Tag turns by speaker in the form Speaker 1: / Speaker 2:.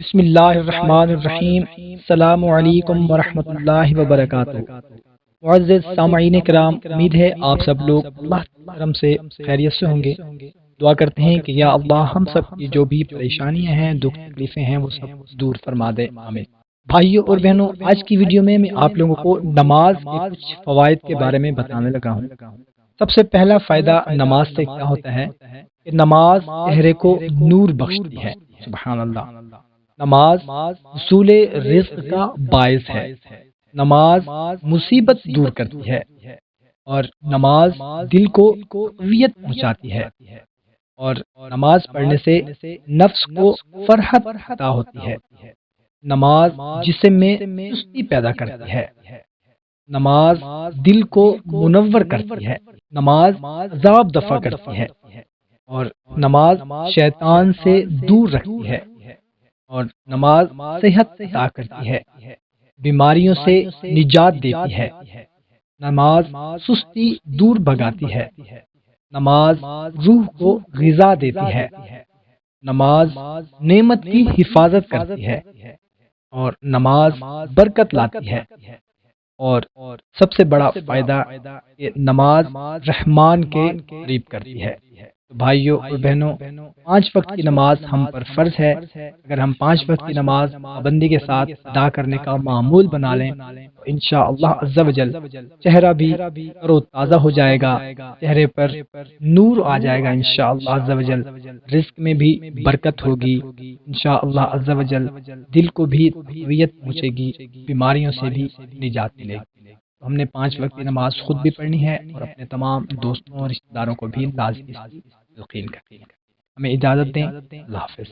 Speaker 1: بسم اللہ الرحمن الرحیم۔ السلام علیکم ورحمۃ اللہ وبرکاتہ۔ معزز سامعین کرام، امید ہے آپ سب لوگ اللہ کی کرم سے خیریت سے ہوں گے۔ دعا کرتے ہیں کہ یا اللہ ہم سب کی جو بھی پریشانیاں ہیں، دکھ تکلیفیں ہیں، وہ سب دور فرما دے، آمین۔ بھائیوں اور بہنوں، آج کی ویڈیو میں آپ لوگوں کو نماز کے کچھ فوائد کے بارے میں بتانے لگا ہوں۔ سب سے پہلا فائدہ نماز سے کیا ہوتا ہے کہ نماز چہرے کو نور بخشتی ہے۔ سبحان اللہ۔ نماز حصول رزق کا باعث ہے۔ نماز مصیبت دور کرتی ہے، اور نماز دل کو قوت پہنچاتی ہے، اور نماز پڑھنے سے نفس کو فرحت عطا ہوتی ہے۔ نماز جسم میں چستی پیدا کرتی ہے۔ نماز دل کو منور کرتی ہے۔ نماز عذاب دفع کرتی ہے، اور نماز شیطان سے دور رکھتی ہے، اور نماز صحت عطا کرتی ہے، بیماریوں سے نجات دیتی ہے۔ نماز سستی دور بھگاتی ہے۔ نماز روح کو غذا دیتی ہے۔ نماز نعمت کی حفاظت کرتی ہے، اور نماز برکت لاتی ہے۔ اور سب سے بڑا فائدہ یہ نماز رحمان کے قریب کرتی ہے۔ بھائیوں اور بہنوں، 5 وقت کی نماز ہم پر فرض ہے۔ اگر ہم 5 وقت کی نماز پابندی کے ساتھ ادا کرنے کا معمول بنا لیں تو انشاءاللہ عز و جل چہرہ بھی تر و تازہ ہو جائے گا، چہرے پر نور آ جائے گا انشاءاللہ عز و جل، رزق میں بھی برکت ہوگی انشاءاللہ عز و جل، دل کو بھی قوت پہنچے گی، بیماریوں سے بھی نجات ملے گی۔ ہم نے 5 وقت کی نماز خود بھی پڑھنی ہے، اور اپنے تمام دوستوں اور رشتہ داروں کو بھی لازمی تلقین کرنی ہے۔ ہمیں اجازت دیں، اللہ حافظ۔